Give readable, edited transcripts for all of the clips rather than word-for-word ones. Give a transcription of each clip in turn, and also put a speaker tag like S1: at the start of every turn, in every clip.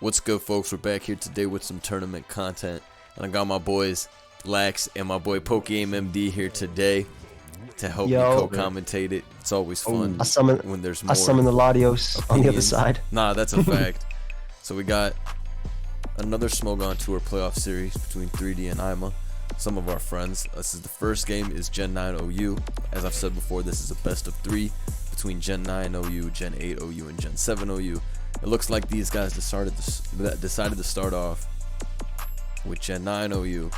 S1: What's good, folks? We're back here today with some tournament content, and I got my boys Lax and my boy PokeMMD here today to help me co-commentate it. It's always fun when there's more.
S2: I summon the Latios on the other side.
S1: Nah, that's a fact. So we got another Smogon Tour playoff series between 3D and Ima, some of our friends. This is the first game is Gen 9 OU. As I've said before, this is a best of 3 between Gen 9 OU, Gen 8 OU, and Gen 7 OU. It looks like these guys decided to start off with Gen 9 OU,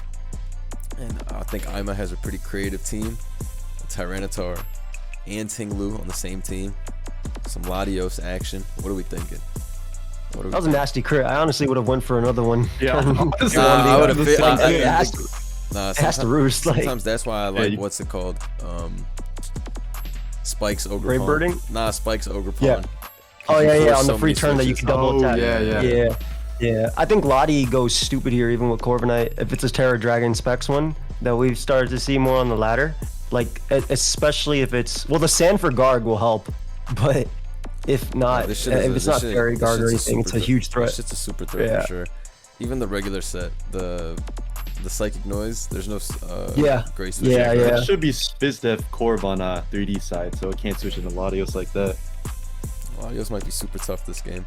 S1: and I think Ima has a pretty creative team. Tyranitar and Tinglu on the same team. Some Latios action. What are we thinking?
S2: That was a nasty crit. I honestly would have went for another one.
S3: Yeah,
S1: I would have.
S2: It has to roost.
S1: Sometimes that's why I like what's it called? Spike's Ogre
S2: Ray
S1: Pawn.
S2: birding?
S1: Nah, Spike's Ogre Pawn.
S2: Yeah. Oh yeah, on the free turn that you can double attack. Yeah. I think Lottie goes stupid here, even with Corviknight. If it's a Terra Dragon Specs one that we've started to see more on the ladder, like especially if it's the Sanford Garg will help, but if not, if it's not Fairy Guard or anything, it's a huge threat.
S1: It's a super threat for sure. Even the regular set, the Psychic Noise, there's no Grace.
S3: It should be Spizdef Corv on 3D side, so it can't switch into Latios like that.
S1: Latios might be super tough this game.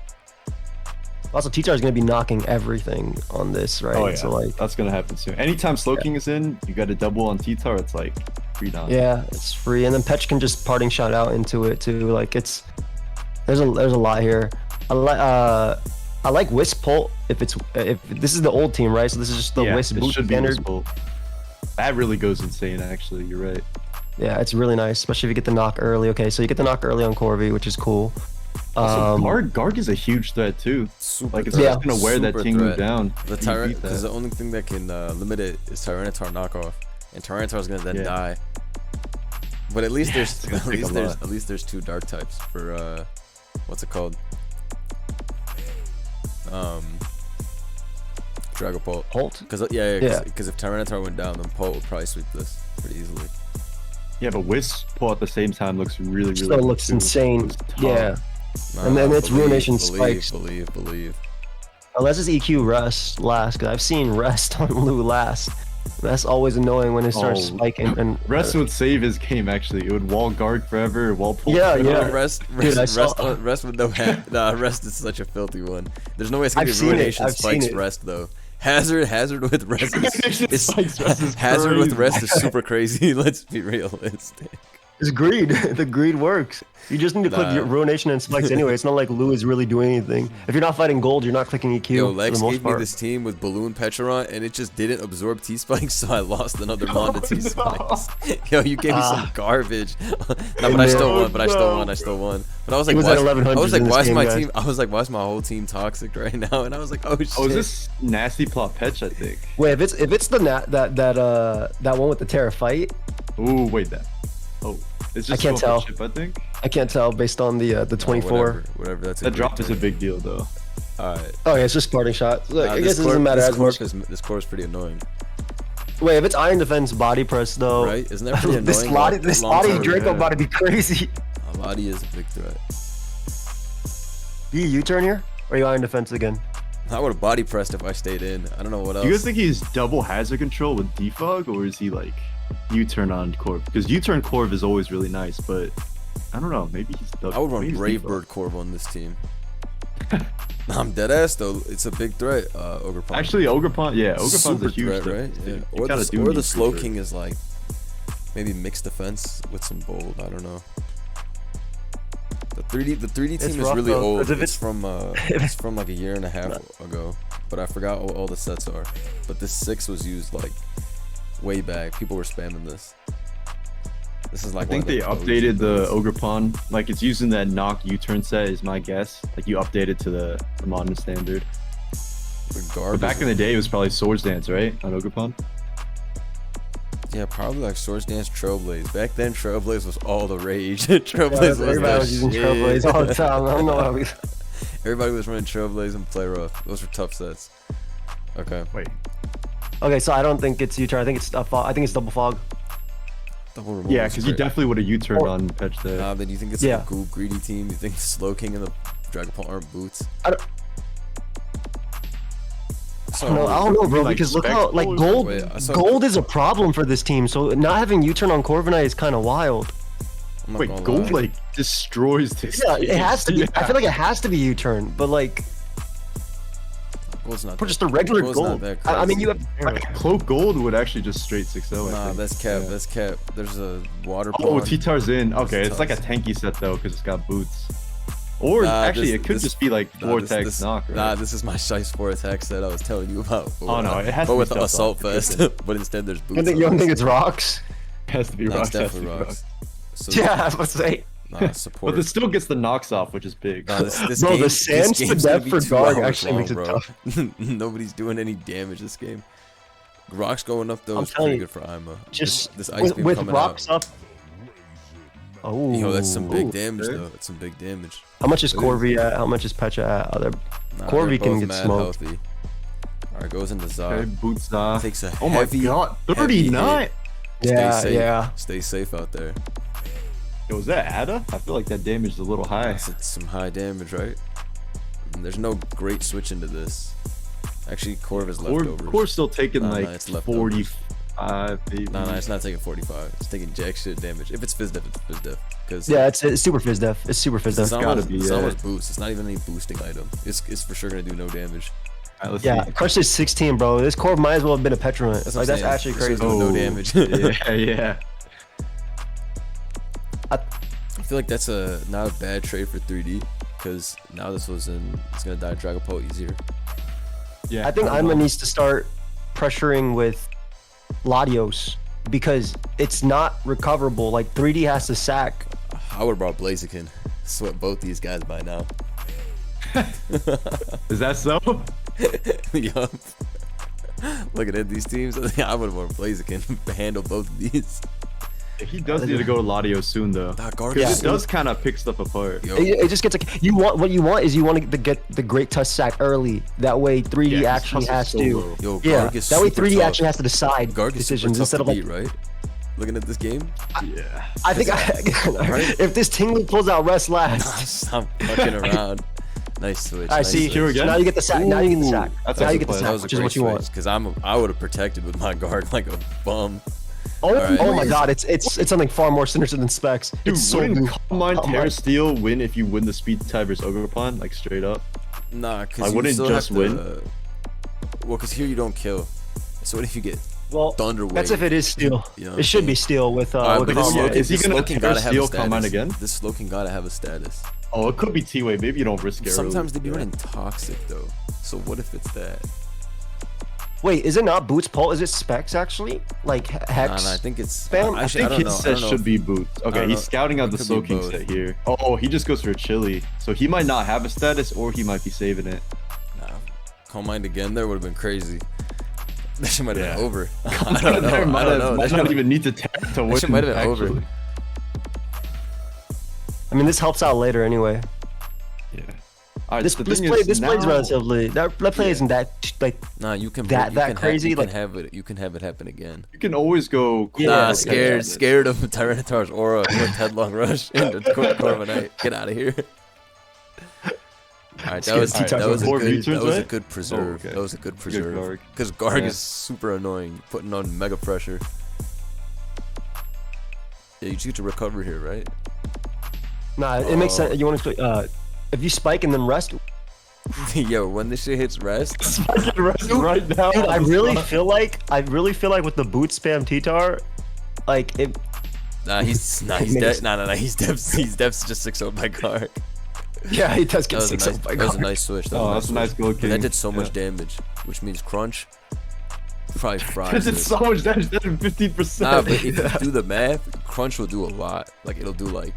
S2: Also, T-Tar is going to be knocking everything on this, right?
S3: Oh yeah,
S2: so, like,
S3: that's going to happen soon. Anytime Slow King is in, you got a double on T-Tar, it's like free down.
S2: Yeah, it's free, and then Petch can just parting shot out into it too. Like there's a lot here. I like Wisp Pult if this is the old team, right? So this is just the Wisp boot standard.
S3: That really goes insane, actually. You're right.
S2: Yeah, it's really nice, especially if you get the knock early. Okay, so you get the knock early on Corvi, which is cool.
S3: Garg is a huge threat too. Like it's just gonna wear that Tinglu down.
S1: The Tyrant, because the only thing that can limit it is Tyranitar knockoff, and Tyranitar is gonna then die. But at least there's two dark types for what's it called? Dragapult.
S2: Pult?
S1: Because if Tyranitar went down, then Pult would probably sweep this pretty easily.
S3: Yeah, but Wisp Pult at the same time looks really
S2: still looks insane. Yeah. And then it's Ruination Spikes.
S1: Believe.
S2: Unless it's EQ Rest last, because I've seen Rest on Lou last. That's always annoying when it starts spiking. And
S3: Rest would save his game, actually. It would wall Garg forever, wall Pult forever.
S2: Yeah.
S1: Rest with no hat. Nah, Rest is such a filthy one. There's no way it's gonna be Ruination Spikes Rest though. Hazard with Rest is super crazy. Let's be realistic.
S2: It's greed. The greed works. You just need to click Ruination and Spikes anyway. It's not like Lou is really doing anything. If you're not fighting gold, you're not clicking EQ.
S1: Yo, Lex gave me this team with Balloon Pecharon, and it just didn't absorb T-Spikes, so I lost another mon to T-Spikes. Yo, you gave me some garbage. No, but I still won. But I was like, why is my whole team toxic right now? And I was like, oh shit.
S3: Oh, is this nasty plot Petch, I think.
S2: Wait, if it's the that one with the Terra fight.
S3: Ooh, wait, that. Oh, it's just
S2: I can't tell.
S3: Ship, I think.
S2: I can't tell based on the 24.
S1: Whatever.
S3: That drop is a big deal, though.
S1: Alright.
S2: Oh yeah, it's just parting shot. Look, I guess it doesn't matter as much.
S1: This core is pretty annoying.
S2: Wait, if it's Iron Defense body press though,
S1: right? Isn't that pretty annoying?
S2: this Lottie Draco about to be crazy.
S1: Lottie is a big threat.
S2: Do you U-turn here, or are you Iron Defense again?
S1: I would have body pressed if I stayed in. I don't know what else.
S3: Do you guys think he's double hazard control with defog, or is he like U-turn on Corv? Because U-turn Corv is always really nice, but I don't know. Maybe he's double.
S1: I would run Brave Bird Corv on this team. I'm dead ass though. It's a big threat. Ogre Pawn.
S3: Actually, Ogre Pawn. Yeah, Ogre Pawn's a huge
S1: threat, right? Yeah. Or the Slow King is like maybe mixed defense with some bold. I don't know. The 3D team is really old. It's from like a year and a half ago, but I forgot what all the sets are. But this 6 was used like way back. People were spamming this. This is like
S3: I think they updated the Ogre Pawn. Like it's using that knock U-turn set is my guess. Like you update it to the modern standard. But back in the day, it was probably Swords Dance, right? On Ogre Pawn.
S1: Yeah, probably like Swords Dance, Trailblaze. Back then, Trailblaze was all the rage. Trailblaze
S2: everybody was using Trailblaze all the time. I don't know how we.
S1: Everybody was running Trailblaze and Play Rough. Those were tough sets. Okay.
S3: Wait.
S2: Okay, so I don't think it's U-turn. I think it's double fog.
S3: Yeah, because you definitely would have U-turned on Petch there.
S1: Nah, then you think it's like a greedy team? You think the Slow King and the Dragon Ball aren't boots? saw
S2: I don't know, bro.
S3: like,
S2: Because look how like gold is a problem for this team. So not having U-turn on Corviknight is kind of wild.
S3: Wait, gold like destroys this.
S2: Yeah,
S3: team.
S2: it has to be. I feel like it has to be U-turn, but like.
S1: Gold's not
S2: For just a regular gold. I mean, you have
S3: cloak gold would actually just straight 6-0.
S1: Nah, that's cap. Yeah. That's cap. There's a water.
S3: Oh, T-Tar's in. Okay, it's like a tanky set though, because it's got boots. Or actually, it could just be like Vortex knock. Right?
S1: Nah, this is my Shice Vortex that I was telling you about.
S3: Oh no, it has
S1: but
S3: to be
S1: with the Assault Vest. But instead, there's boots.
S2: You don't think it's rocks?
S3: It has to be rocks.
S1: Definitely rocks.
S2: So, yeah, I was about to say.
S1: Nah, support.
S3: But it still gets the knocks off, which is big.
S1: Nah, this
S2: bro,
S1: game,
S2: the sands to death for Garg actually makes it tough.
S1: Nobody's doing any damage this game. Rocks going up though is pretty good for Ima.
S2: Just
S1: this ice beam
S2: with
S1: coming
S2: rocks
S1: out.
S2: Up. Oh,
S1: yo, that's some big damage though. That's some big damage.
S2: How much is Corvi at? How much is Pecha at? Corvi can get smoked.
S1: Healthy. All right, goes into Za.
S3: Okay, boots Za.
S1: Takes a
S3: oh
S1: heavy,
S3: my god, 39.
S2: Yeah.
S1: Stay safe out there.
S3: Yo, was that Ada? I feel like that damage is a little high.
S1: That's some high damage, right? And there's no great switch into this. Actually, Corv is leftovers.
S3: Corv's still taking like
S1: it's
S3: 45, maybe.
S1: No, it's not taking 45. It's taking jack shit damage. If it's Fizz Def, it's Fizz Def. Cause
S2: yeah, it's super Fizz Def. It's super Fizz Def.
S1: It's almost boost. It's not even any boosting item. It's for sure gonna do no damage.
S3: Right, let's see.
S2: Crush is 16, bro. This Corv might as well have been a Petrament. That's actually crazy.
S1: No damage.
S3: yeah.
S1: I feel like that's not a bad trade for 3D, because now it's gonna die Dragapult easier.
S2: Yeah, I think Ima needs to start pressuring with Latios because it's not recoverable. Like 3D has to sack.
S1: I would have brought Blaziken. Sweat both these guys by now.
S3: Is that so?
S1: Yup. Looking at these teams, I would have brought Blaziken to handle both of these.
S3: He does need to go to Latios soon, though. Because it does kind of pick stuff apart.
S2: It just gets like what you want is you want to get the great touch sack early. That way 3D actually has to.
S1: Yo,
S2: that way 3D actually has to decide decisions instead of like.
S1: Right? Looking at this game.
S3: Yeah.
S2: I think if this Tinglu pulls out rest last.
S1: I'm fucking around. Nice switch.
S2: I see. So now you get the sack. Now you get the sack.
S3: Now
S2: you get the sack, which is what you want.
S1: Because I would have protected with my guard like a bum.
S2: Oh my god, it's something far more sinister than Specs.
S3: Dude,
S2: it's so
S3: wouldn't Calm Mind Terra Steel win if you win the speed type versus Ogerpon, like straight up?
S1: Nah, because
S3: I wouldn't just win.
S1: Well, because here you don't kill. So what if you get Thunder Wave?
S2: That's if it is steel. You know it should be steel with
S3: is he gonna Terra Steel Calm Mind again?
S1: This Slowking gotta have a status.
S3: Oh, it could be T-Wave. Maybe you don't risk it.
S1: Sometimes they be running Toxic though. So what if it's that?
S2: Wait, is it not Boots Pult? Is it Specs actually? Like Hex?
S1: Nah, I think it's
S2: spam.
S3: I think his set should be Boots. Okay, he's scouting out the Soaking set here. Oh, he just goes for a Chili. So he might not have a status, or he might be saving it.
S1: Nah, Calm Mind again there would have been crazy. That shit might have been over. I
S3: don't know. Might not even need to win.
S1: That shit might have been over.
S2: I mean, this helps out later anyway.
S3: Yeah. Right,
S2: this plays relatively. That play isn't that like.
S1: Nah, you can
S2: crazy.
S1: You can have it happen again.
S3: You can always go.
S1: Nah, scared of Tyranitar's aura with Headlong Rush into Corviknight. Get out of here. Alright, that was a good preserve. That was a good preserve. Because Garg is super annoying, putting on mega pressure. Yeah, you just get to recover here, right?
S2: Nah, it makes sense. You want to if you spike and then rest.
S1: Yo, when this shit hits rest,
S3: spike and rest right now.
S2: Dude, I really feel like with the boot spam T-Tar, like it.
S1: He's dead. He's just 6-0 by Garg.
S2: Yeah, he does get 6-0 by Garg.
S1: That was a nice switch.
S3: That's a nice goal kick.
S1: That did so much damage, which means Crunch probably fries.
S3: That did so much damage. That did 15%.
S1: Nah, but if you do the math, Crunch will do a lot. Like it'll do like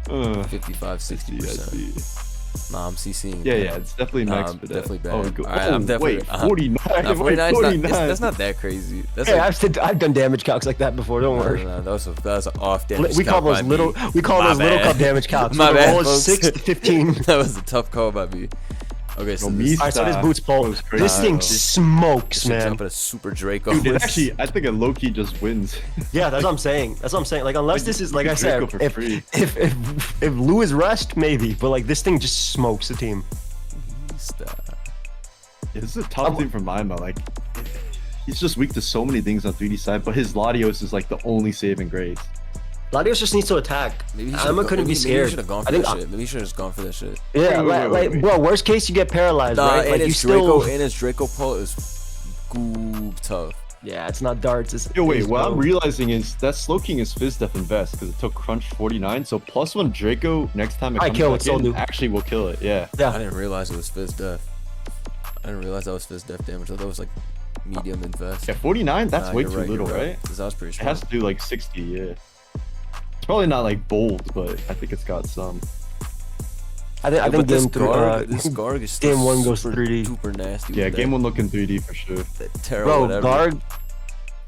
S1: 55-60%. Nah, I'm CCing.
S3: Yeah, it's definitely max.
S1: Definitely bad.
S3: I'm definitely. Wait, 49.
S1: 49. That's not that crazy.
S2: I've done damage calcs like that before. Don't worry.
S1: No, that was an off damage.
S2: We call those little cup damage calcs.
S1: My bad,
S2: folks. 6 to 15.
S1: That was a tough call by me. Okay, so
S2: this Boots Pult. This thing smokes, man.
S1: Jumping a Super Draco.
S3: Dude, actually, I think a low-key just wins.
S2: Yeah, that's what I'm saying. Like, unless this is, like I said, if Lou is rushed, maybe. But, like, this thing just smokes the team.
S3: This is a tough thing for Maima. Like, he's just weak to so many things on 3D side, but his Latios is like the only saving grace.
S2: Latios just needs to attack. Aima couldn't be scared.
S1: Maybe he should have gone for that shit. Maybe he should have just gone for that shit.
S2: Yeah, like, bro, worst case you get paralyzed, right? Like, you still...
S1: And his Draco Pult is goob tough.
S2: Yeah, it's not darts. It's
S3: wait, what I'm realizing is that Slow King is Fizz Def and Best because it took Crunch 49. So +1 Draco next time it comes back in actually will kill it. Yeah.
S2: Yeah.
S1: I didn't realize it was Fizz Def. I didn't realize that was Fizz Def damage. I thought it was like medium invest.
S3: Yeah, 49. That's way too little, right?
S1: That was pretty strong.
S3: It has to do like 60. Yeah. It's probably not like bold, but I think it's got some.
S2: I think
S1: this Garg is
S2: game 1 goes 3D.
S1: Super nasty.
S3: Yeah, game 1 looking 3D for sure.
S2: Bro, Garg.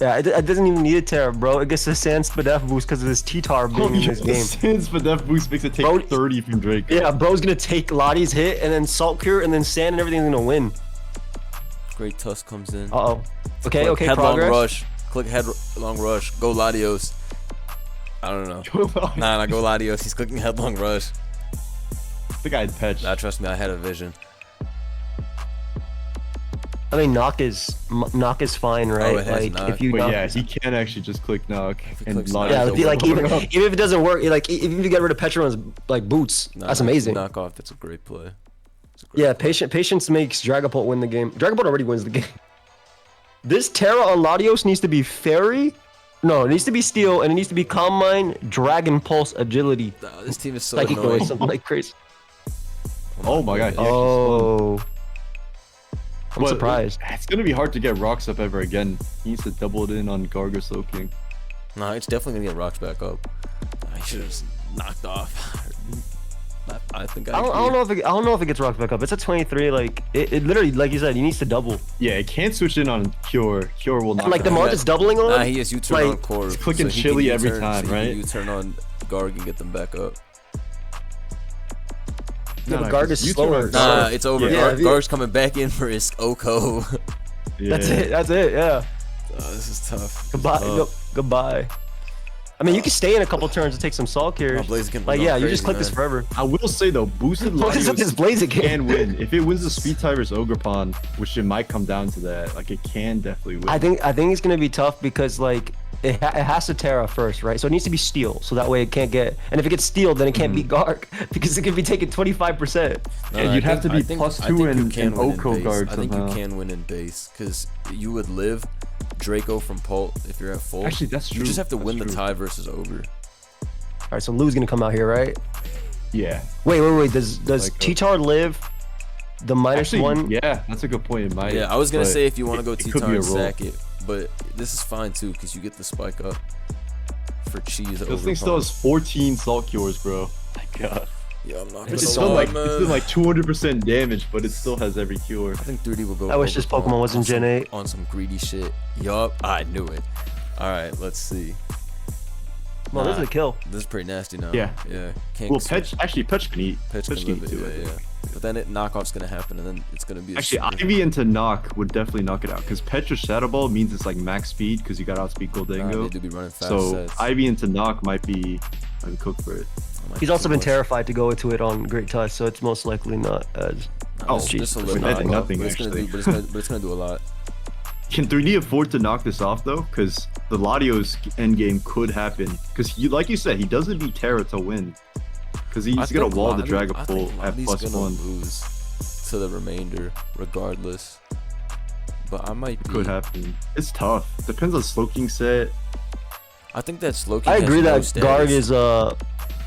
S2: Yeah, it doesn't even need a Terra, bro. It gets a Sand Spadef boost because of this T-Tar being in this game.
S3: Sand Spadef boost makes it take 30 from Drake.
S2: Yeah, bro's gonna take Lottie's hit and then Salt Cure and then Sand and everything's gonna win.
S1: Great Tusk comes in.
S2: Uh-oh. Okay,
S1: headlong
S2: progress.
S1: Rush. Click headlong rush. Go Latios. I don't know. Nah, go Latios. He's clicking headlong rush.
S3: I think I had Petch.
S1: Nah, trust me, I had a vision.
S2: I mean, knock is fine, right?
S1: Like knock.
S2: If you
S3: knock, yeah, he can actually just click knock and
S2: yeah, like even if it doesn't work, like even if you get rid of Petron's like boots, that's amazing.
S1: Knock off, that's a great play.
S2: Yeah, patience makes Dragapult win the game. Dragapult already wins the game. This Terra on Latios needs to be Fairy. No, it needs to be Steel, and it needs to be Calm Mind, Dragon Pulse, Agility.
S1: Nah, this team is so
S2: Psychic
S1: annoying.
S2: Noise, something like crazy.
S3: Oh my god.
S2: Oh. I'm surprised.
S3: It's gonna be hard to get rocks up ever again. He needs to double it in on Garg or Slow King.
S1: Nah, it's definitely gonna get rocks back up. He should have just knocked off. I don't know if it gets rocked back up. It's a 23. Like it literally, like you said, he needs to double.
S3: Yeah, it can't switch in on Cure. Cure will not.
S2: Like the Mart is doubling on.
S1: Nah, he has U-turn on Core.
S3: He's clicking Chili every time, right?
S1: U-turn on Garg and get them back up.
S2: Yeah, but Garg is slower.
S1: Nah, it's over. Yeah, Garg's coming back in for his Oko.
S2: Yeah. That's it. Yeah.
S1: This is tough.
S2: Goodbye. Goodbye. I mean, you can stay in a couple turns and take some Salt Cures. Like, yeah, you just click this forever.
S3: I will say though, boosted Latios can win. If it wins the Speed Type versus Ogerpon, which it might come down to that, like it can definitely win.
S2: I think it's gonna be tough because like it has to Terra first, right? So it needs to be Steel, so that way it can't get. And if it gets Steel, then it can't beat Garg because it can be taking 25%.
S3: Yeah, you'd have to be +2 in Oko Garg.
S1: I think you can win in base because you would live Draco from Pult if you're at full.
S3: Actually, that's true.
S1: You just have to win the tie versus Ogre.
S2: All right, so Lou's gonna come out here, right?
S3: Yeah.
S2: Wait. Does like, T-Tar live the -1?
S3: Yeah, that's a good point. It might.
S1: Yeah, I was gonna say if you want to go T-Tar and sack it, but this is fine too because you get the spike up for cheese.
S3: This thing still has 14 Salt Cures, bro. My God.
S1: Yeah, I'm not.
S3: It's still like 200% damage, but it still has every cure.
S1: I think 3D will go.
S2: I wish this Pokemon wasn't Gen 8
S1: on some greedy shit. Yup, I knew it. All right, let's see.
S2: Well, this is a kill.
S1: This is pretty nasty now.
S3: Yeah.
S1: Can't
S3: well, Petch can eat.
S1: Petch can eat too. Yeah. But then knockoff's gonna happen, and then it's gonna be.
S3: Actually, Ivy into knock would definitely knock it out because Petch or Shadow Ball means it's like max speed because you got outspeed Goldango.
S1: They do be running fast.
S3: So
S1: sets.
S3: Ivy into knock might be cooked for it.
S2: He's also been terrified to go into it on Great Touch, so it's most likely not as.
S1: Just a little
S3: nothing
S1: actually. But it's gonna do a lot.
S3: Can 3D afford to knock this off though? Because the Latios endgame could happen. Because like you said, he doesn't need Terra to win. Because he's gonna wall the Dragapult at +1.
S1: Lose to the remainder regardless. But I might.
S3: Could happen. It's tough. Depends on Slow King set.
S1: I think that Slow King.
S2: I agree that Garg is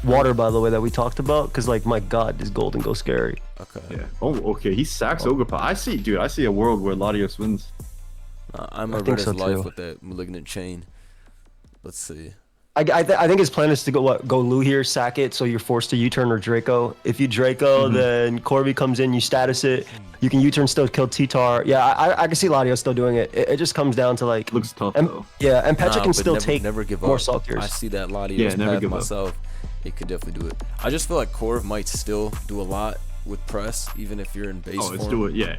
S2: water, by the way, that we talked about. Because like, my God, this Golden go scary.
S1: Okay.
S3: Yeah. Oh, okay. He sacks Ogerpon. I see a world where Latios wins.
S1: I'm a red as life with that Malignant Chain. Let's see.
S2: I think his plan is to go Lou here, sack it, so you're forced to U-turn or Draco. If you Draco, then Corby comes in, you status it. You can U-turn still kill T-Tar. Yeah, I can see Latios still doing it. It just comes down to like.
S3: Looks tough though.
S2: Yeah, and Petra can still
S1: take more
S2: Salt Cures.
S1: I see that Latios path myself. It could definitely do it. I just feel like Corv might still do a lot with press, even if you're in base form.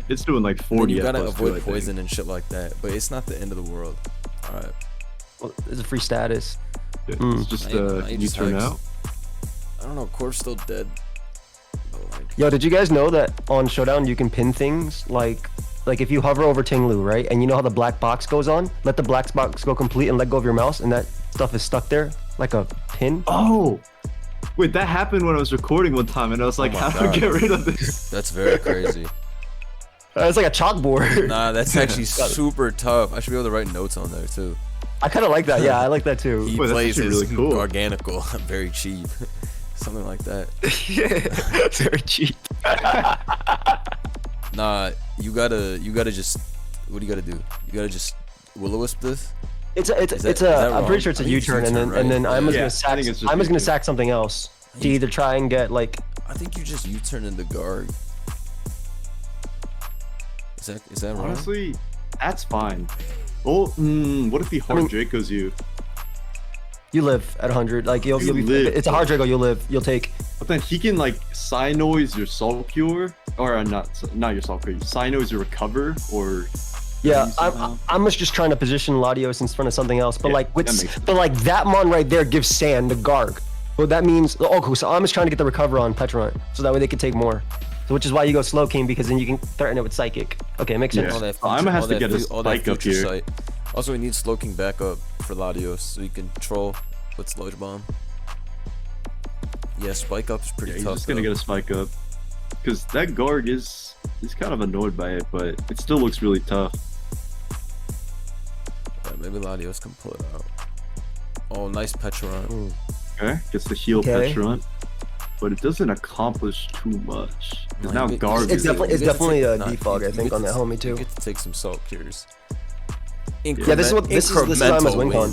S3: It's doing like 40.
S1: You gotta avoid poison and shit like that, but it's not the end of the world. All right.
S2: Well, it's a free status.
S3: It's just you turn out.
S1: I don't know. Corv's still dead.
S2: Yo, did you guys know that on Showdown you can pin things like like if you hover over Ting Lu, right, and you know how the black box goes on, let the black box go complete and let go of your mouse, and that stuff is stuck there like a pin.
S3: Oh, wait, that happened when I was recording one time, and I was like, how do I get rid of this?
S1: That's very crazy.
S2: It's like a chalkboard.
S1: Nah, that's actually super tough. I should be able to write notes on there too.
S2: I kind of like that. Yeah, I like that too.
S1: He plays his really cool. Organical, very cheap, something like that.
S2: Yeah, very cheap.
S1: Nah, you gotta just. What do you gotta do? You gotta just will-o-wisp this.
S2: I'm pretty sure it's a U-turn, and then I'm just gonna sack something else to either try and get like.
S1: I think you just U-turn into guard. Is that wrong?
S3: Honestly, that's fine. Oh, what if he hard Dracos you?
S2: You live at 100. Like you'll be. It's a hard Draco. You'll live. You'll take.
S3: But then he can like Psynoise your Soul Cure, or not your Soul Cure. Psynoise your Recover, or.
S2: Yeah, I'm just trying to position Latios in front of something else. But like that mon right there gives Sand the Garg. Well, that means cool. So I'm just trying to get the Recover on Petron, so that way they can take more. So which is why you go Slow King, because then you can threaten it with Psychic. Okay, makes sense.
S3: I'm gonna have to get a Spike up here.
S1: Sight. Also, we need Slow King back up for Latios, so you can troll with Sludge Bomb. Yeah, Spike up is pretty tough.
S3: He's just gonna get a Spike up, because that Garg is kind of annoyed by it, but it still looks really tough.
S1: Yeah, maybe Latios can pull it out. Oh, nice Petron.
S3: Okay, gets the heal Petron, but it doesn't accomplish too much. Now Garg
S2: it's definitely a defog, I think, on that homie too.
S1: You get to take some Salt Cures.
S2: Yeah, this is Alma's win con.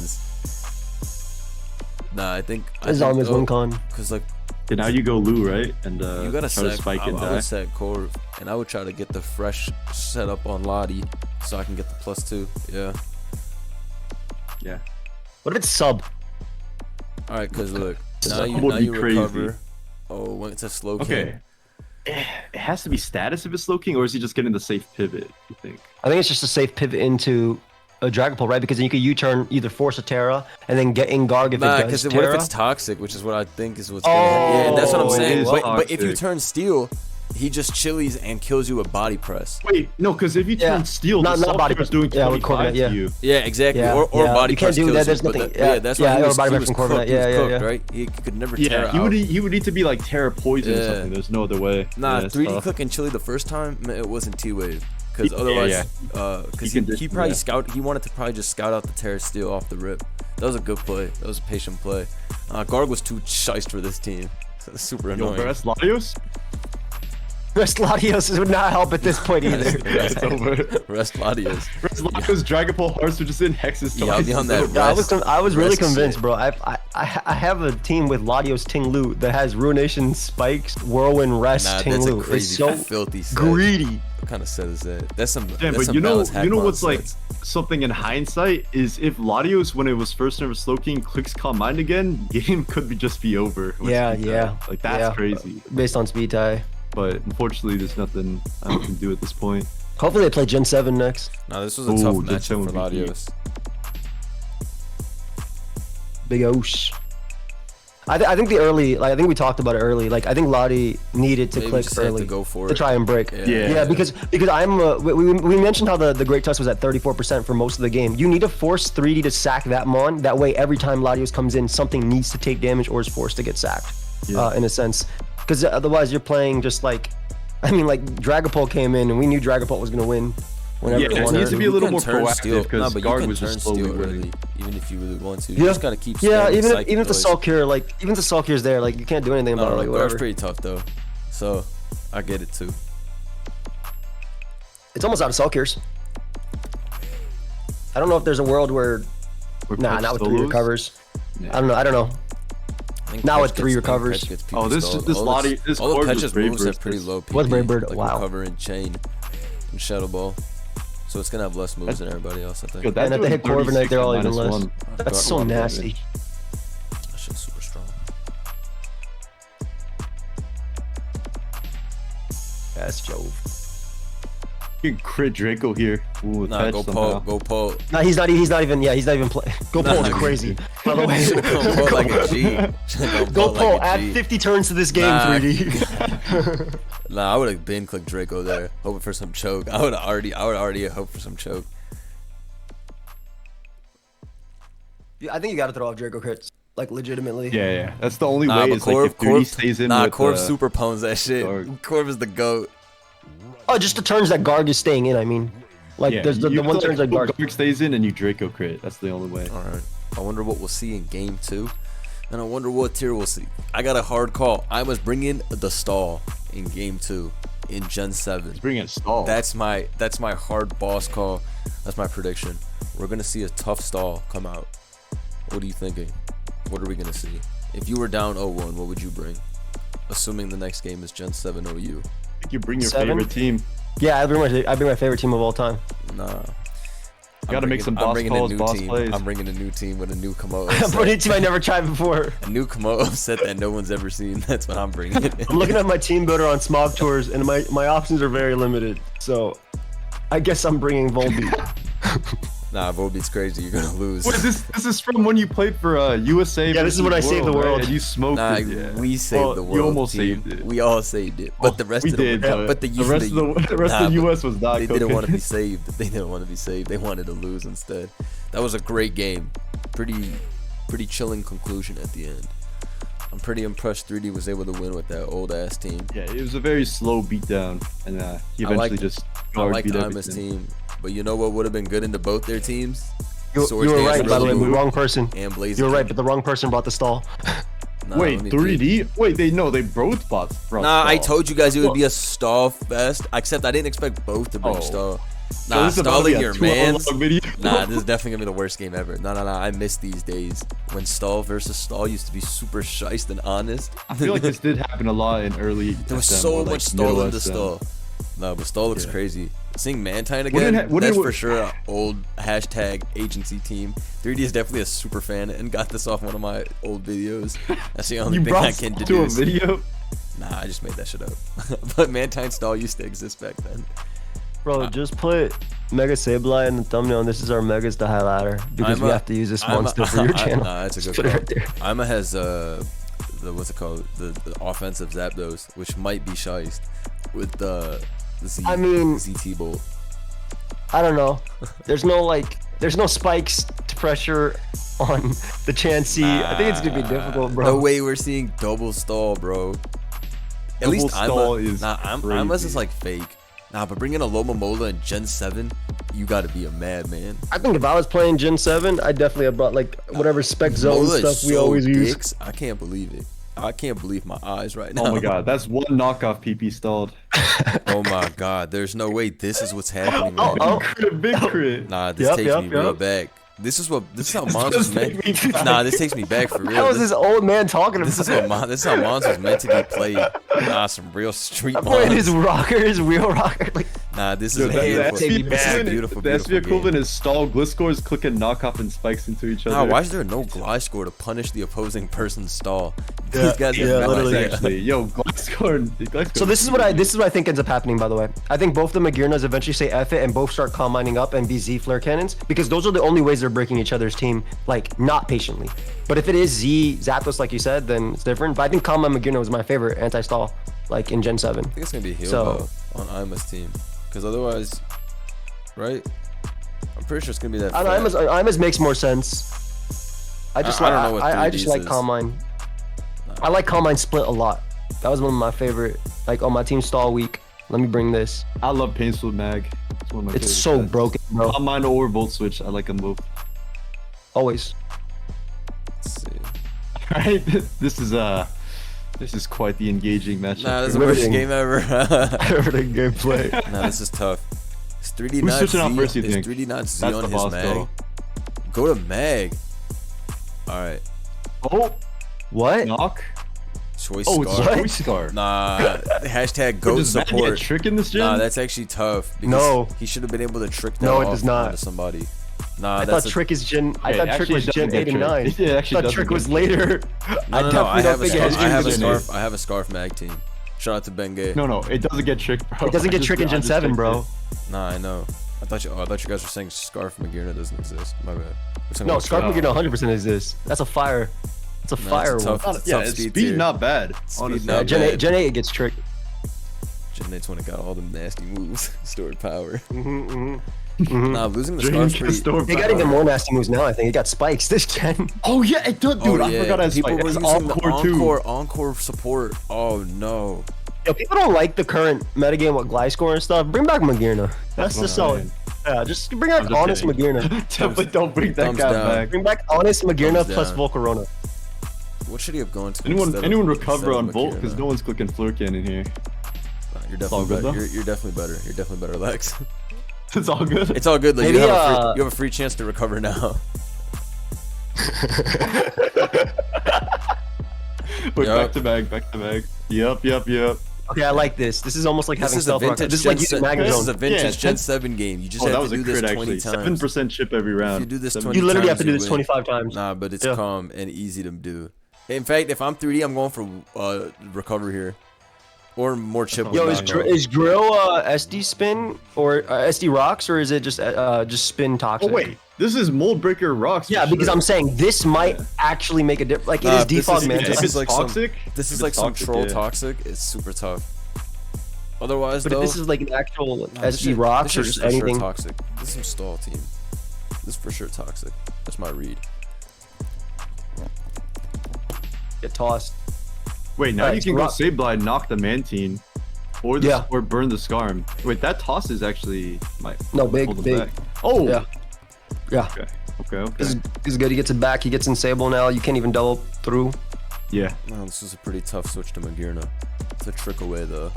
S1: Nah, I think
S2: this is Alma's win con.
S1: Cause like,
S3: now you go Lu, right? And
S1: you gotta
S3: try to spike and die.
S1: I would set Corv, and I would try to get the fresh setup on Lottie, so I can get the +2. Yeah.
S3: Yeah.
S2: What if it's sub?
S1: All right, cause look, now you recover. Oh, when it's a Slow King.
S3: Okay. It has to be status if it's Slow King, or is he just getting the safe pivot, you think?
S2: I think it's just a safe pivot into a Dragapult, right? Because then you could U-turn, either force a Terra, and then get in Garg if it does
S1: because
S2: Terra.
S1: what if it's toxic, which is what I think is what's going to happen. Yeah, that's what I'm saying. But if you turn Steel, he just chilies and kills you with Body Press.
S3: Wait, no, because if you turn Steel,
S2: not Body Press,
S3: doing 25 to you.
S1: Yeah, exactly. Or Body Press
S2: kills
S1: you.
S2: There's nothing.
S1: That's why he was cooked,
S2: yeah.
S1: right? He could never Terra
S3: out. He would need to be like Terra Poison or something. There's no other way.
S1: Nah, 3D click and chili the first time, it wasn't T-Wave. Because otherwise, because he probably he wanted to probably just scout out the Terra Steel off the rip. That was a good play. That was a patient play. Garg was too shiced for this team. Super annoying.
S3: Yo, Rest Latios?
S2: Rest Latios would not help at this point either.
S3: It's over.
S1: Rest Latios.
S3: Rest Latios, Dragapult Hearts are just in Hexes.
S1: Yeah, I'll be on that.
S2: I was really convinced, bro. I have a team with Latios Ting Lu that has Ruination Spikes, Whirlwind Rest Ting Lu.
S1: It's so filthy set.
S2: Greedy.
S1: What kind of set is that? That's some.
S3: Yeah, but you know what's like something in hindsight is if Latios, when it was first never Slow King, clicks Calm Mind again, game could just be over.
S2: Yeah.
S3: Like that's crazy.
S2: Based on speed tie.
S3: But unfortunately, there's nothing I can do at this point.
S2: Hopefully they play Gen 7 next.
S1: No, this was a tough matchup for Latios.
S2: Big Osh. I think the early, I think we talked about it early. I think Lottie needed to click early to try and break. Yeah, because we mentioned how the Great Tusk was at 34% for most of the game. You need to force 3D to sack that mon. That way, every time Latios comes in, something needs to take damage or is forced to get sacked. In a sense. Because otherwise you're playing just Dragapult came in and we knew Dragapult was gonna win.
S3: Whenever it needs to be a little more proactive because
S1: Garg
S3: was just slowly winning.
S1: Even if you really want to, you just gotta keep.
S2: Even if the Soul Cure, even if the Soul Cure's there, you can't do anything about it.
S1: Garg's pretty tough though, so I get it too.
S2: It's almost out of Soul Cures. I don't know if there's a world where. Not with 3 recovers. I don't know. Now with 3 recovers.
S3: This Corvus
S1: moves have pretty low PP.
S2: With Braybird, wow.
S1: Recover and Chain and Shadow Ball. So it's gonna have less moves than everybody else, I think.
S2: And if they hit Corviknight, they're all even less. That's so nasty.
S1: That shit's super strong.
S2: That's Jove.
S3: You can crit Draco here. Ooh,
S1: Nah, go Paul. Go Paul.
S2: Nah, he's not even. Yeah, he's not even playing. Go Paul is crazy. By the way,
S1: go Paul like a G.
S2: Go Paul. Add 50 turns to this game, 3D.
S1: Nah, I would have been clicked Draco there, hoping for some choke. I would already hoped for some choke.
S2: I think you got to throw off Draco crits, like legitimately.
S3: Yeah. That's the only way. Is
S1: Corv,
S3: like if 3D stays in with
S1: Corv super pwns that shit. Corv is the GOAT.
S2: Oh, just the turns that Garg is staying in. I mean, like there's the one turns that
S3: Garg stays in and you Draco crit. That's the only way.
S1: All right. I wonder what we'll see in game 2, and I wonder what tier we'll see. I got a hard call. I must bring in the stall in game 2 in Gen 7.
S3: Let's bring in stall.
S1: That's my hard boss call. That's my prediction. We're gonna see a tough stall come out. What are you thinking? What are we gonna see? If you were down 0-1, what would you bring? Assuming the next game is Gen 7 OU.
S3: I think you bring your favorite team.
S2: Yeah, I bring my favorite team of all time.
S1: Nah.
S3: You gotta make some boss calls, boss plays.
S1: I'm bringing a new team with a new Komodo.
S2: I'm bringing a team I never tried before.
S1: A new Komodo set that no one's ever seen. That's what I'm bringing.
S2: I'm looking at my team builder on Smog Tours, and my options are very limited. So, I guess I'm bringing Volbeat.
S1: Nah, Volbeat's crazy. You're gonna lose.
S3: What is this? This is from when you played for USA.
S2: Yeah, this is when I saved the world.
S3: Right? And you smoked it. Yeah.
S1: We saved the world.
S3: You almost
S1: team.
S3: saved it.
S1: We all saved it, but the rest of the
S3: rest of the US was not.
S1: They didn't want to be saved. They didn't want to be saved. They wanted to lose instead. That was a great game. Pretty chilling conclusion at the end. I'm pretty impressed 3D was able to win with that old ass team.
S3: Yeah, it was a very slow beatdown, and he eventually just.
S1: I like Ima's team, but you know what would have been good into both their teams?
S2: You were right, by the way, wrong person.
S1: And Blaze.
S2: You were right, but the wrong person brought the stall.
S3: Nah, wait, 3D? Wait, they both brought
S1: Nah,
S3: stall.
S1: I told you guys it would be a stall fest, except I didn't expect both to bring stall. Nah,
S3: so
S1: stalling your mans.
S3: Nah,
S1: this is definitely gonna be the worst game ever. No, I miss these days when stall versus stall used to be super shiced and honest.
S3: I feel like this did happen a lot in early.
S1: There was so much stall in the stall. No, but stall looks crazy. Seeing Mantine again, that's for sure an old hashtag agency team. 3D is definitely a super fan and got this off one of my old videos. That's the only thing I can deduce.
S3: To a video?
S1: Nah, I just made that shit up. But Mantine stall used to exist back then.
S2: Bro, just put Mega Sableye in the thumbnail, and this is our Megas to high ladder because we have to use this monster for your channel.
S1: Nah, that's a good call. Right Ima has what's it called? The offensive Zapdos, which might be shiced with the ZT Bolt.
S2: I don't know. There's no spikes to pressure on the Chansey. I think it's gonna be difficult, bro.
S1: No way we're seeing double stall, bro. At least
S3: stall is
S1: Ima's is like fake. Nah, but bringing a Lomomola in Gen 7, you gotta be a madman.
S2: I think if I was playing Gen 7, I definitely have brought like whatever spec zone stuff we always use.
S1: I can't believe it. I can't believe my eyes right now.
S3: Oh my god, that's one knockoff PP stalled.
S1: Oh my god, there's no way this is what's happening right now.
S3: Big crit.
S1: Nah, this takes me real back. This is how Mons was meant. Nah, this takes me back for real.
S2: How is this old man talking about?
S1: This is how Mons was meant to be played. Nah, some real street Mons.
S2: Playing his wheel rocker. Like,
S1: nah, this is beautiful.
S3: The SV equivalent is stall Gliscors clicking knockoff and spikes into each other.
S1: Nah, why is there no glide score to punish the opposing person's stall? These guys have
S2: literally.
S3: Actually, yo, Gliscor.
S2: So this is what I think ends up happening. By the way, I think both the Magirnas eventually say F it and both start combining up and be Z flare cannons because those are the only ways they're breaking each other's team, like not patiently. But if it is Z Zapdos, like you said, then it's different. But I think Combine Magirna was my favorite anti-stall, like in Gen 7.
S1: I think it's gonna be Heal on Ima's team, because otherwise, right? I'm pretty sure it's gonna be that.
S2: I know Ima's makes more sense. I just like Combine. I like Combine Split a lot. That was one of my favorite. Like on my team stall week. Let me bring this.
S3: I love Painful Mag. It's one of my
S2: It's so
S3: sets.
S2: broken, bro.
S3: Combine or Volt Switch. I like them both.
S2: Always.
S1: Let's see.
S3: Alright, this is quite the engaging matchup.
S1: Nah, this is the worst game ever.
S2: Everything gameplay.
S1: Nah, this is tough. It's 3D
S3: Who's switching out first, you think?
S1: 3D not Z
S3: That's
S1: on
S3: the
S1: his
S3: boss,
S1: mag.
S3: though.
S1: Go to mag. Alright.
S3: Oh,
S2: What?
S3: knock.
S1: Choice
S3: Oh, it's
S1: scar.
S3: Choice Scar.
S1: Nah, hashtag
S3: Does
S1: GOAT
S3: that
S1: support.
S3: get a trick in this gen?
S1: Nah, that's actually tough. Because
S2: No.
S1: he should have been able to trick that
S2: No, it
S1: off
S2: does not.
S1: onto somebody. Nah,
S2: I
S1: that's
S2: thought Trick is Gen. I
S3: Okay,
S2: thought Trick
S3: actually
S2: was
S3: it
S2: Gen
S3: doesn't
S2: 8 and
S3: get
S2: 9.
S3: tricked. It actually
S2: I thought
S3: doesn't
S2: Trick
S3: get
S2: was
S3: tricked.
S2: later.
S1: No, I have a
S3: Gen
S1: scarf.
S3: 8.
S1: I have a scarf mag team. Shout out to Ben Gay.
S3: No, it doesn't get tricked, bro.
S2: It doesn't get trick in Gen 7, bro.
S1: Nah, I know. I thought you guys were saying Scarf Magirna doesn't exist. My bad.
S2: No, Scarf Magirna 100% exists. That's a fire. It's a fire one.
S3: Speed not bad.
S1: Speed
S3: Honestly.
S1: not bad.
S2: Gen 8 gets tricked.
S1: Gen 8's when it got all the nasty moves, stored power.
S2: Mm-hmm.
S1: Nah, losing the Scarf's pretty...
S2: It got even more nasty moves now, I think. It got spikes this gen.
S3: Oh, yeah, it does, dude. I forgot I had
S1: people
S3: spike.
S1: were
S3: It's
S1: using the
S3: encore too.
S1: encore support. Oh, no.
S2: Yo, people don't like the current metagame with Gliscor and stuff. Bring back Magirna. That's the solid. Yeah, just bring back honest Magirna.
S3: Definitely don't bring that guy back.
S2: Bring back honest Magirna plus Volcarona.
S1: What should he have gone to?
S3: Anyone recover on Volt? Because no one's clicking Fleur Cannon here.
S1: Nah, you're definitely better. You're definitely better. You're definitely better, Lex.
S3: It's all good.
S1: It's all good. Like,
S2: Maybe,
S1: you have a free chance to recover now.
S3: Wait, back to bag. Yep.
S2: Okay, I like this. This is almost like having stealth rocket. This is like using
S1: This is a
S2: Magazone.
S1: vintage Gen 7 game. You just have to do this 20 times.
S3: 7% chip every round.
S1: If you do this 20
S2: You literally have
S1: times,
S2: to do this
S1: win.
S2: 25 times.
S1: Nah, but it's calm and easy to do. In fact, if I'm 3D, I'm going for recover here. Or more chip.
S2: Yo, is Grill SD spin or SD rocks, or is it just spin toxic?
S3: Oh wait, this is Mold Breaker rocks.
S2: Yeah, because I'm saying this might actually make a difference. Like it is defog, man.
S3: If it's like toxic,
S1: this is like some troll toxic. It's super tough. Otherwise,
S2: but
S1: though,
S2: if this is like an actual SD rocks or just anything.
S1: Sure toxic. This is some stall team. This is for sure toxic. That's my read.
S2: Get tossed.
S3: Wait, now you can go Sableye, knock the Mantine, or burn the Scarm. Wait, that toss is actually big. Oh
S2: yeah.
S3: Okay.
S2: This is good. He gets it back. He gets in Sable now. You can't even double through.
S3: Yeah.
S1: No, this is a pretty tough switch to Magirna. It's a trick away though.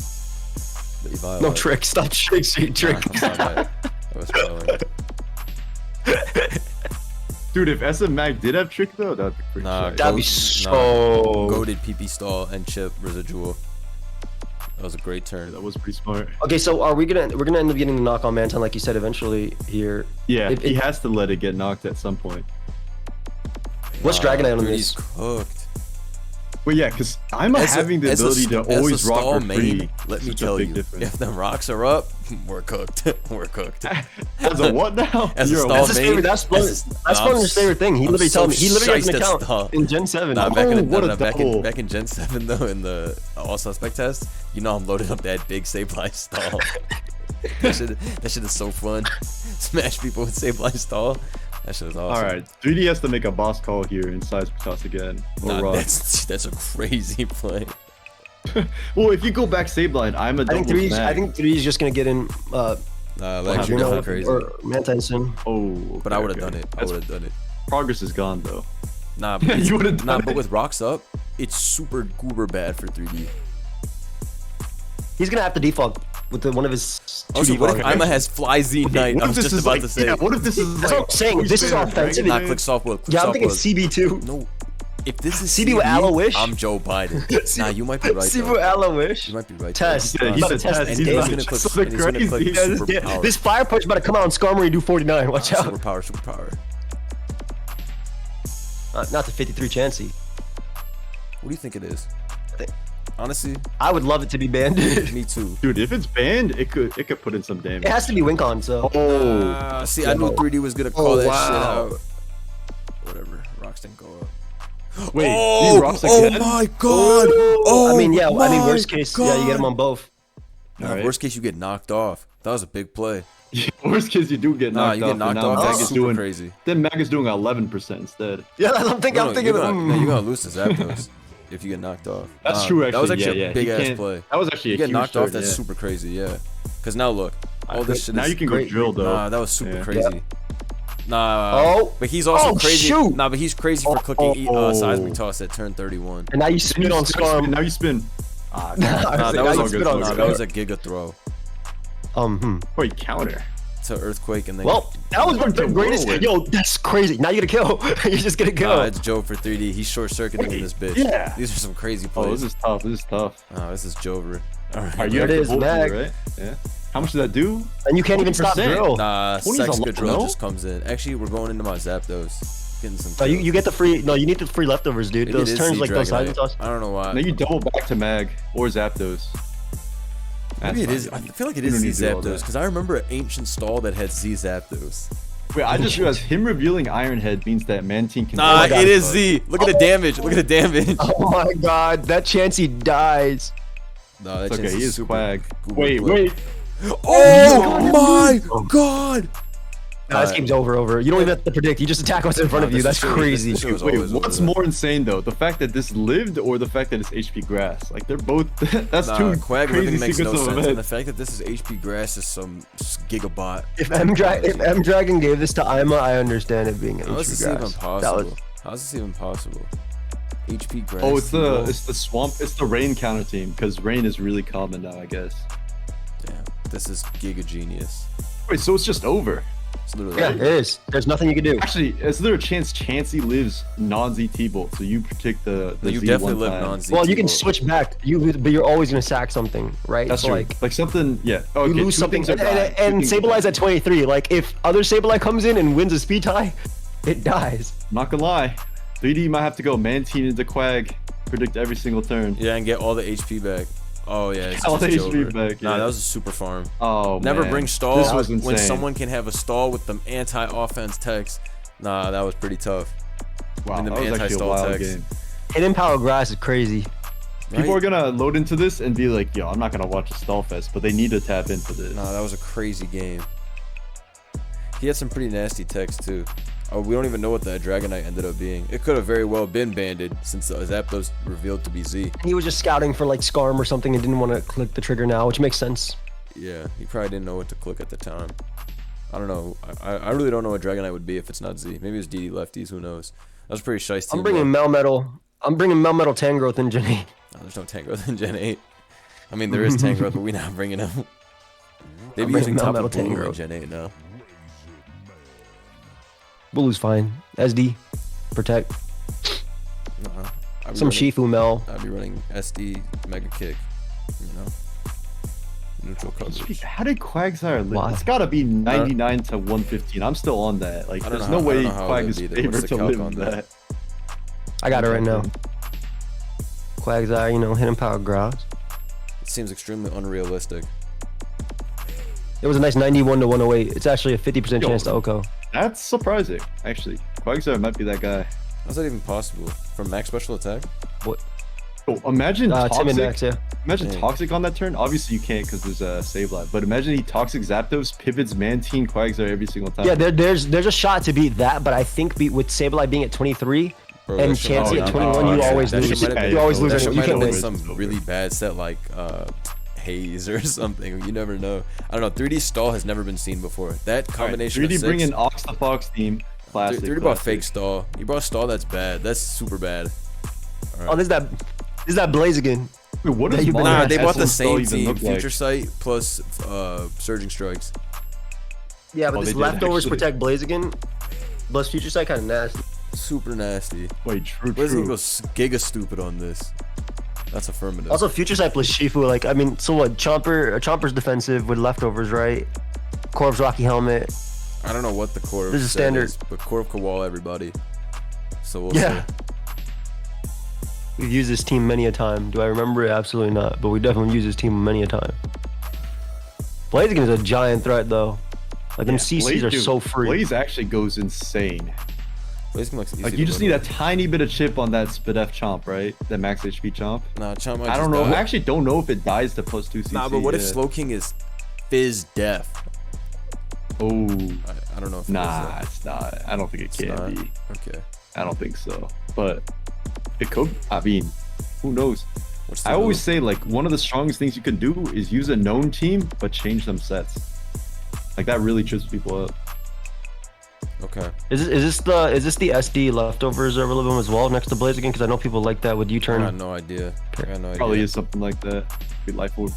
S2: No trick. Stop tricks. You trick.
S1: I was trolling.
S3: Dude, if SM Mag did have trick though, that'd be pretty sick.
S2: That'd be so
S1: goated PP stall and chip residual. That was a great turn.
S3: That was pretty smart.
S2: Okay, so we're gonna end up getting the knock on Manton like you said eventually here.
S3: Yeah, he has to let it get knocked at some point.
S2: What's Dragonite on
S1: this?
S2: this?
S1: Cooked.
S3: Well, yeah, because I'm having the ability to always rock for free.
S1: Let me tell you, if the rocks are up, we're cooked. We're cooked.
S3: As a what now?
S2: As a stall main. That's Splunder's favorite thing. He literally told me. He literally has an account in Gen 7.
S1: Nah, back in Gen 7 though, in the all suspect test, you know I'm loading up that big Sableye stall. that shit is so fun. Smash people with Sableye stall. That shit is awesome.
S3: Alright, 3D has to make a boss call here in Size Toss again.
S1: That's a crazy play.
S3: Well, if you go back Sableye, I'm a double snag.
S2: I think 3 is just gonna get in
S1: Lex, you're definitely crazy.
S2: Or Mantine soon.
S3: Oh, okay,
S1: but I would have done it. I would have done it.
S3: Progress is gone though.
S1: Nah, but
S3: you would have done it.
S1: But with rocks up, it's super goober bad for 3D.
S2: He's gonna have to defog with one of his.
S1: Also, what if Ima has Fly Z Knight? I was just about to say.
S3: Yeah, what if this is
S2: That's what I'm saying. This is offensive.
S1: Not click soft will.
S2: Yeah, I'm thinking CB2.
S1: No. If this is
S2: CB with Aloe Wish,
S1: I'm Joe Biden. Nah, you might be right.
S2: CB with Aloe Wish.
S1: You might be right.
S2: Test.
S3: Yeah, he's a test.
S1: He's gonna click.
S2: This fire punch about to come out on Skarmory and do 49. Watch out.
S1: Superpower.
S2: Not the 53 Chansey.
S1: What do you think it is? Honestly,
S2: I would love it to be banned.
S1: Me too.
S3: Dude, if it's banned, it could put in some damage.
S2: It has to be Wincon, so.
S1: See, I knew 3D was gonna call that shit out. Whatever. Rocks didn't go up.
S3: Wait, rocks again?
S1: Oh my god! Oh,
S2: I mean, worst case, you get him on both.
S1: Worst case, you get knocked off. That was a big play.
S3: Worst case, you do get knocked off.
S1: You get knocked off. That's super crazy.
S3: Then Mag is doing 11% instead.
S2: Yeah, I'm thinking.
S1: You're gonna lose to Zapdos if you get knocked off.
S3: That's true. Actually,
S1: that was actually a big ass play.
S3: That was actually
S1: you get knocked off. That's super crazy. Yeah. Because now look, all this shit.
S3: Now you can go drill though.
S1: Nah, that was super crazy. Nah. But he's also crazy.
S2: Shoot.
S1: Nah, but he's crazy for clicking seismic toss at turn 31.
S2: And now you spin on Skarm.
S3: Now you spin.
S1: That was a giga throw.
S3: Wait, counter
S1: to earthquake and then.
S2: Well, that was the greatest. Yo, that's crazy. Now you get a kill. You're just gonna kill.
S1: It's Joe for 3D. He's short circuiting in this bitch.
S3: Yeah.
S1: These are some crazy plays.
S3: Oh, this is tough.
S1: Oh, this is Jover.
S3: Alright, you have to hold Mag, right? Yeah. How much does that do?
S2: And you can't even stop drill.
S1: Nah, Sexka drill just comes in. Actually, we're going into my Zapdos. Getting some.
S2: You get the free. No, you need the free leftovers, dude. Those turns like those side toss.
S1: I don't know why.
S3: Now you double back to Mag or Zapdos.
S1: Maybe it is. I feel like it is Z Zapdos because I remember an ancient stall that had Z Zapdos.
S3: Wait, I just realized him revealing Iron Head means that Mantine can.
S1: Nah, it is Z. Look at the damage. Look at the damage.
S2: Oh my god, that chance he dies.
S1: No, that
S3: it's
S1: chance
S3: okay. He is Quag.
S1: Wait.
S2: Oh
S1: my god.
S2: No, this game's over. You don't even have to predict. You just attack what's in front of you. That's crazy.
S3: Wait, what's more insane though? The fact that this lived or the fact that it's HP grass? Like they're both. That's two
S1: Quag
S3: crazy
S1: makes no
S3: secrets of
S1: sense.
S3: event.
S1: And the fact that this is HP grass is some gigabot.
S2: If M Dragon gave this to Ima, I understand it being HP
S1: How is this
S2: grass.
S1: even possible? How is this even possible? HP grass.
S3: Oh, it's the swamp. It's the rain counter team because rain is really common now, I guess.
S1: Damn, this is giga genius.
S3: Wait, so it's just over?
S1: It's literally
S2: Yeah, it is. There's nothing you can do.
S3: Actually, is there a chance Chansey lives non-Z T-Bolt? So you predict the
S1: you
S3: Z
S1: definitely
S3: one
S1: live
S3: time.
S1: non-Z.
S2: Well, you can switch back. But you're always gonna sack something, right?
S3: That's
S2: so
S3: true. Like something, yeah. Okay,
S2: you lose something, and Sableye at 23. Like if other Sableye comes in and wins a speed tie, it dies.
S3: Not gonna lie, 3D might have to go Mantine into Quag, predict every single turn.
S1: Yeah, and get all the HP back. Oh yeah, it's
S3: all the
S1: just
S3: HP
S1: over.
S3: back. Yeah.
S1: Nah, that was a super farm.
S3: Oh
S1: Never
S3: man.
S1: bring stall
S3: This was
S1: when
S3: insane.
S1: someone can have a stall with them anti-offense text. Nah, that was pretty tough.
S3: Wow,
S1: And
S3: that
S1: them
S3: was actually a
S1: anti-stall
S3: wild
S1: text.
S3: game.
S2: Hidden Power Grass is crazy.
S3: People
S1: Right?
S3: are gonna load into this and be like, "Yo, I'm not gonna watch a stall fest," but they need to tap into this.
S1: Nah, that was a crazy game. He had some pretty nasty text too. Oh, we don't even know what that Dragonite ended up being. It could have very well been banded since Zapdos revealed to be Z.
S2: He was just scouting for like Scarm or something and didn't want to click the trigger now, which makes sense.
S1: Yeah, he probably didn't know what to click at the time. I don't know. I really don't know what Dragonite would be if it's not Z. Maybe it's DD Lefties. Who knows? That was pretty shiesty.
S2: I'm bringing Melmetal. I'm bringing Melmetal Tangrowth in Gen 8.
S1: No, there's no Tangrowth in Gen 8. I mean, there is Tangrowth, but we're not bringing him. They'd
S2: I'm
S1: be using
S2: bringing
S1: Tapu
S2: Melmetal
S1: Bulu in
S2: Tangrowth.
S1: Gen 8 now.
S2: Bulu's fine. SD. Protect.
S1: Nah,
S2: Some Shifu Mel.
S1: I'd be running SD Mega Kick. You know? Neutral coverage.
S3: How did Quagsire live?
S2: Why?
S3: It's gotta be 99 to 115. I'm still on that. Like,
S1: I don't
S3: there's
S1: know
S3: no
S1: how- I
S3: way
S1: don't know how
S3: Quag
S1: it
S3: is
S1: would be there. What's
S3: favored
S1: the
S3: to
S1: calc
S3: live
S1: on
S3: that.
S1: that?
S2: I got it right now. Quagsire, you know, Hidden Power Grass.
S1: It seems extremely unrealistic.
S2: It was a nice 91 to 108. It's actually a 50% chance to Oko.
S3: That's surprising, actually. Quagsire might be that guy.
S1: How's that even possible? From max special attack?
S2: What?
S3: Oh, imagine
S2: Tim and
S3: Toxic.
S2: Max, yeah.
S3: Imagine
S1: Dang.
S3: Toxic on that turn. Obviously, you can't because there's a save life. But imagine he Toxic Zapdos, pivots Mantine, Quagsire every single time.
S2: Yeah, there's a shot to beat that, but I think with Sableye being at 23
S1: Bro,
S2: and
S1: that shit-
S2: Chansey at 21, you
S1: that
S2: always
S1: shit
S2: lose.
S1: might have been-
S2: You always lose.
S1: That shit
S2: You
S1: might
S2: can't
S1: have been
S2: win.
S1: some really bad set like Haze or something. You never know. I don't know. 3D stall has never been seen before. That combination
S3: 3D
S1: of six,
S3: bringing Ox the Fox team. Classic.
S1: 3D brought fake stall. You brought stall that's bad. That's super bad.
S2: Oh, there's that Blaziken.
S3: Wait, what
S2: Yeah,
S3: is
S2: you've been-
S1: Nah,
S3: Monarch
S1: they bought the
S3: Essence stall
S1: same
S3: even
S1: team.
S3: look like?
S1: Future Sight plus Surging Strikes.
S2: Yeah, but
S3: Oh,
S2: this
S3: they did,
S2: leftovers
S3: actually.
S2: protect Blaziken. Plus Future Sight kind of nasty.
S1: Super nasty.
S3: Wait, true.
S1: Blaziken goes giga stupid on this. That's affirmative.
S2: Also, Future Sight plus Shifu. Like, I mean, so what? Chomper's defensive with leftovers, right? Corv's Rocky Helmet.
S1: I don't know what the core of
S2: This is
S1: set
S2: standard.
S1: is, but core can wall everybody. So we'll
S2: Yeah.
S1: see.
S2: We've used this team many a time. Do I remember it? Absolutely not. But we definitely used this team many a time. Blaziken is a giant threat, though. Like, them CCs are so free.
S3: Blaze actually goes insane.
S1: Blaziken looks easy
S3: Like,
S1: to
S3: you just
S1: win
S3: need a
S1: with.
S3: tiny bit of chip on that Spadef Chomp, right? That max HP Chomp.
S1: Nah, Chomp might
S3: I don't
S1: just
S3: know.
S1: die.
S3: I actually don't know if it dies to +2 CC.
S1: Nah, but what if
S3: yeah.
S1: Slow King is Fizz Death?
S3: Oh,
S1: I don't know if it is
S3: nah,
S1: that.
S3: it's not. I don't think it
S1: It's
S3: can
S1: not?
S3: be.
S1: Okay.
S3: I don't think so. But it could. I mean, who knows?
S1: What's the
S3: I always
S1: move?
S3: say, like, one of the strongest things you can do is use a known team, but change them sets. Like, that really trips people up.
S1: Okay.
S2: Is this the SD leftovers relevant as well next to Blaziken? Because I know people like that with
S1: I
S2: U-turn.
S1: got no idea. I got no idea.
S3: Probably is something like that. Be life orb.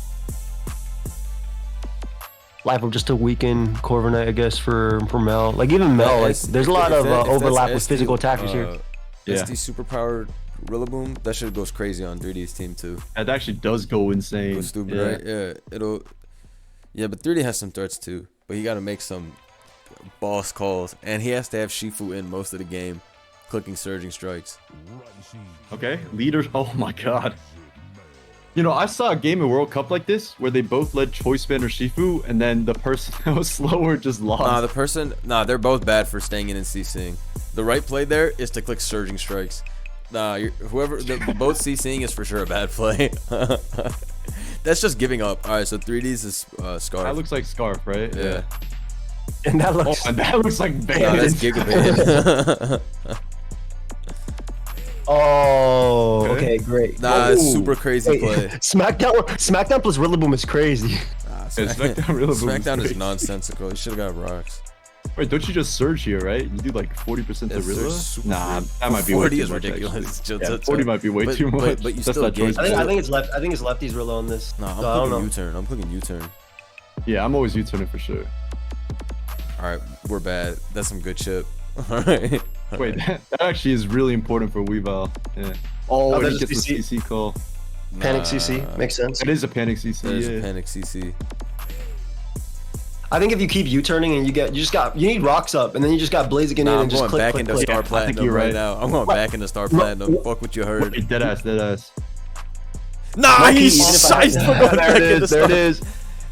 S2: Life of just to weaken Corviknight, I guess, for Mel. Like even Mel,
S1: Yeah,
S2: like
S1: it's-
S2: there's a
S1: if
S2: lot of
S1: that- if that's
S2: overlap with
S1: SD,
S2: physical attackers here.
S3: Yeah.
S1: SD superpowered Rillaboom, that shit goes crazy on 3D's team too.
S3: That actually does go insane.
S1: Goes stupid,
S3: yeah.
S1: right? Yeah, it'll. Yeah, but 3D has some threats too. But he got to make some boss calls, and he has to have Shifu in most of the game, clicking Surging Strikes.
S3: Okay, leaders. Oh my god. You know, I saw a game in World Cup like this where they both led choice ban Urshifu, and then the person that was slower just lost.
S1: They're both bad for staying in and CCing. The right play there is to click surging strikes. Both CCing is for sure a bad play. That's just giving up. All right, so 3D's is Scarf.
S3: That looks like Scarf, right?
S1: Yeah.
S2: And that looks
S3: like bad.
S1: Nah, that's Gigabit.
S2: Oh, okay, great.
S1: Nah, it's super crazy play.
S2: SmackDown plus Rillaboom is crazy.
S1: SmackDown is nonsensical. You should have got rocks.
S3: Wait, don't you just surge here, right? You do like 40% to Rilla? Nah, that might be
S1: 40 is ridiculous.
S3: Yeah, 40 might be way too much.
S1: But you still get.
S2: I think it's lefty's Rilla on this.
S1: Nah, I'm clicking U-turn. I'm clicking U-turn.
S3: Yeah, I'm always U-turning for sure.
S1: All right, we're bad. That's some good chip. All right.
S3: Wait, that actually is really important for Weavile. Yeah. Oh, he gets the CC call.
S2: Panic CC makes sense.
S3: It is a panic CC.
S1: It is a panic CC.
S2: I think if you keep U-turning and you need rocks up, and then you just got Blaziken in and just click.
S1: I'm going back into Star Platinum right now. I'm going back into Star Platinum. Fuck what you heard.
S3: Wait, dead ass.
S1: Nah, he's shiced for going back into Star.
S2: There it is.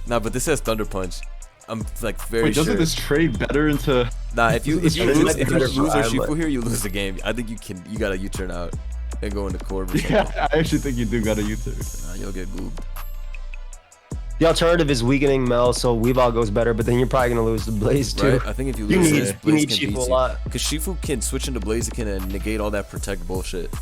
S1: Nah, but this has Thunder Punch. I'm like very
S3: Wait,
S1: sure.
S3: doesn't this trade better into?
S1: Nah, if you lose Urshifu here, you lose the game. I think you gotta U-turn out and go into Corv or something.
S3: Yeah, I actually think you do gotta U-turn.
S1: Nah, you'll get goobed.
S2: The alternative is weakening Mel, so Weavile goes better, but then you're probably gonna lose the Blaze too.
S1: Right? I think if you lose this,
S2: you need
S1: Blaziken
S2: Shifu a lot.
S1: Because Shifu can switch into Blaziken and negate all that protect bullshit.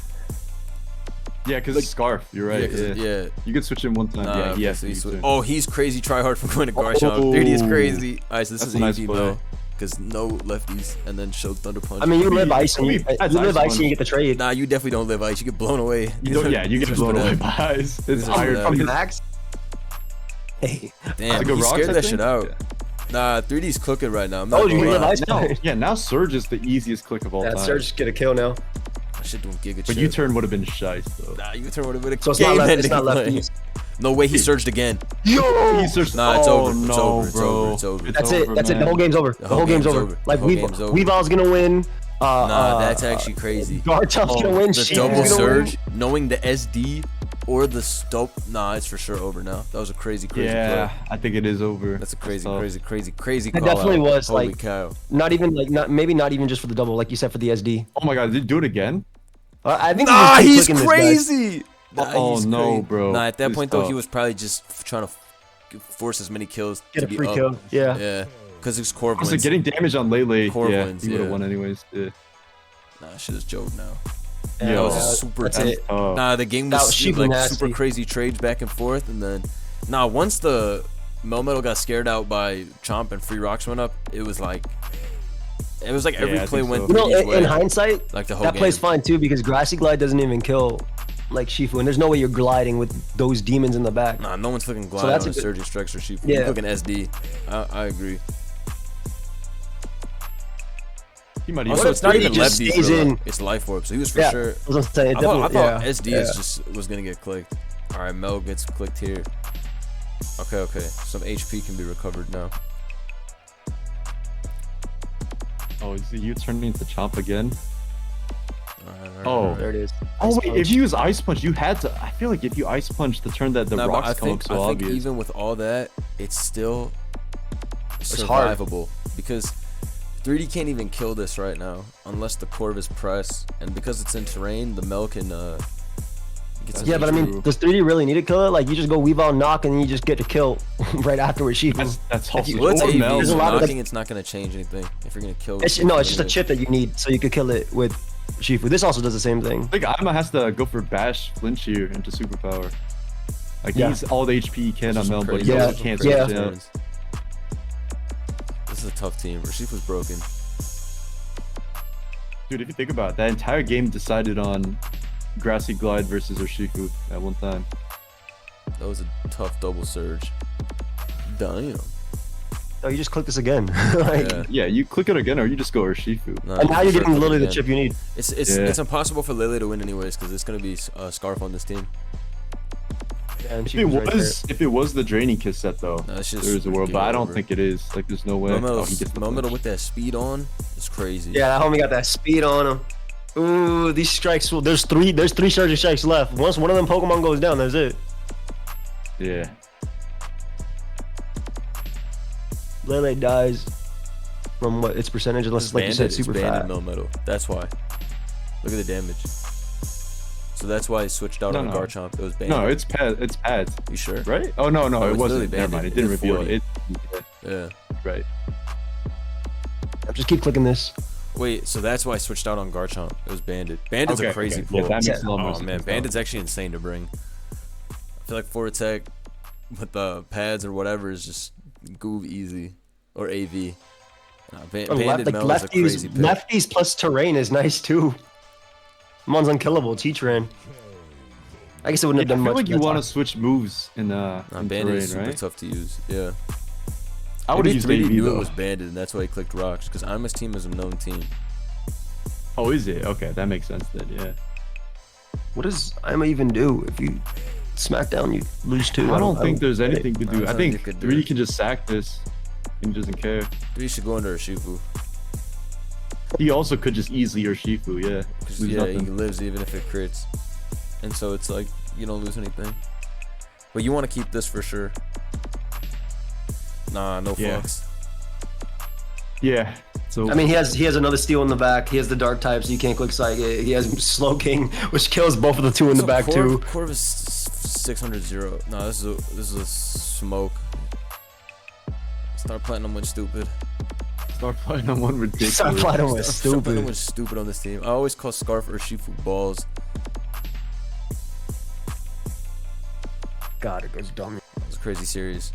S3: Yeah, because it's Scarf. You're right.
S1: Yeah.
S3: You can switch in one time.
S1: Nah,
S3: yeah,
S1: oh, he's crazy. Try hard for going to Garchomp. 3D is crazy. All right, so this is
S3: nice
S1: easy though, because no lefties, and then show Thunder Punch.
S2: I mean, you live ice and you get the trade.
S1: Nah, you definitely don't live ice. You get blown away.
S3: You get blown away by ice. It's higher
S2: from Max. Hey,
S1: damn, he scared that shit out. Nah, 3D's cooking right now.
S2: Oh, you live ice?
S3: Yeah, now Surge is the easiest click of all time.
S2: Yeah, Surge get a kill now.
S1: Shit doing Giga
S3: But U-turn would have been shite though.
S1: Nah, U-turn would have been a
S2: so it's not lefties.
S1: No way, he surged again.
S2: Yo!
S3: He surged.
S1: Nah, it's over. It's
S3: no,
S1: over.
S3: bro.
S1: It's over.
S2: That's it. That's it. The whole game's over. The whole game's over. Like Weavile's gonna win.
S1: Nah, that's actually crazy.
S2: Garchomp's gonna win.
S1: The double surge, knowing the SD or the stop. Nah, it's for sure over now. That was a crazy play.
S3: I think it is over.
S1: That's a crazy call.
S2: It definitely was.
S1: Holy
S2: like
S1: cow.
S2: Not even just for the double, like you said, for the SD.
S3: Oh my god, did he do it again?
S2: I think
S1: he's crazy.
S3: Oh no, bro.
S1: Nah, at that point though, he was probably just trying to force as many kills.
S2: Get a free kill.
S1: Yeah. Because it's Corv wins.
S3: Also, getting damage on Lele.
S1: Corv wins.
S3: He would have won anyways. Yeah.
S1: Nah, shit is joke now.
S2: Yeah,
S1: that was a super. Nah, the game was like super crazy trades back and forth, and then once the Melmetal got scared out by Chomp and free rocks went up, it was like every play went.
S2: You know, in hindsight,
S1: like the whole
S2: that play's fine too because Grassy Glide doesn't even kill like Shifu, and there's no way you're gliding with those demons in the back.
S1: Nah, no one's clicking glide on Surgery Strikes or Shifu.
S2: Yeah.
S1: You're clicking SD. I agree.
S3: He might
S1: also, it's not even lefty. It's Life Orb, so he was for sure.
S2: I was gonna say,
S1: I thought SD was gonna get clicked. All right, Mel gets clicked here. Okay. Some HP can be recovered now.
S3: Oh, is the U-turning into Chomp again?
S1: All right.
S2: There it is.
S3: Oh wait, if you use Ice Punch, you had to. I feel like if you Ice Punch the turn that the rocks come up so obvious.
S1: I think even with all that, it's still survivable because 3D can't even kill this right now unless the Corv is pressed, and because it's in terrain, the Mel can get some
S2: but I mean, does 3D really need to kill it? Like you just go Weavile knock and then you just get to kill right afterwards Shifu.
S3: That's also
S1: well, it's AV, so knocking it's not gonna change anything if you're gonna kill.
S2: It's just a chip that you need so you could kill it with Shifu. This also does the same thing.
S3: I think Ima has to go for Bash Flinch here into Superpower. Like he's all the HP he can on Mel, but he also can't switch down.
S1: This is a tough team. Urshifu's broken.
S3: Dude, if you think about it, that entire game decided on Grassy Glide versus Urshifu at one time.
S1: That was a tough double surge. Damn.
S2: Oh, you just click this again.
S3: Yeah, you click it again or you just go Urshifu.
S2: And now you're getting literally the chip you need.
S1: It's impossible for Lele to win anyways because it's going to be Scarf on this team.
S2: Yeah,
S3: if it was the Draining Kiss set though, there's a world, but I don't think it is. Like, there's no way.
S1: Melmetal with that speed on is crazy.
S2: Yeah, that homie got that speed on him. Ooh, these strikes. There's three surging strikes left. Once one of them Pokemon goes down, that's it.
S3: Yeah.
S2: Lele dies from what its percentage, unless like you said, super fat.
S1: Mill metal. That's why. Look at the damage. So that's why he switched out on Garchomp. It was banded.
S3: No, it's pads. It's pads.
S1: You sure?
S3: Right? Oh no, it wasn't. Never mind. It didn't reveal it.
S1: Yeah.
S3: Right.
S2: Just keep clicking this.
S1: Wait, so that's why I switched out on Garchomp. It was banded. Banded's a crazy pull.
S3: Yeah, that makes a lot more sense.
S1: Man, banded's actually insane to bring. I feel like forward attack with the pads or whatever is just goof easy, or AV. Banded Mel is a crazy pick.
S2: Lefties plus terrain is nice too. Mon's unkillable. T-Tran. I guess it wouldn't have done much.
S3: I feel like you want to switch moves in
S1: banded terrain, is super tough to use. Yeah.
S3: I would have used
S1: 3D
S3: AV
S1: knew
S3: though.
S1: it was banded, and that's why he clicked rocks. Because Ima's team is a known team.
S3: Oh, is it? Okay, that makes sense then. Yeah.
S2: What does Ima even do if you smack down? You lose 2.
S3: I don't think there's anything to do. I think 3D can just sack this. He doesn't care.
S1: 3D should go under Urshifu.
S3: He also could just easily Urshifu, yeah.
S1: Yeah, he lives even if it crits. And so it's like, you don't lose anything. But you want to keep this for sure. Nah, no fucks.
S3: Yeah. So
S2: I mean, he has another steal in the back. He has the dark type, so you can't click Psychic. He has Slow King, which kills both of the 2 in the back too.
S1: Corv is 600-0. No, this is a smoke. Star Platinum went stupid.
S3: Star Platinum went ridiculous.
S2: Star Platinum was stupid.
S1: Star Platinum was stupid on this team. I always call Scarf Urshifu balls.
S2: God, it goes dumb.
S1: It was a crazy series.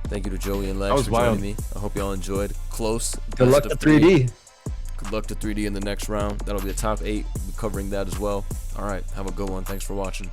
S1: Thank you to Joey and Lex for joining me. I hope y'all enjoyed. Close.
S2: Good luck to 3D.
S1: Good luck to 3D in the next round. That'll be the top 8. We'll be covering that as well. All right. Have a good one. Thanks for watching.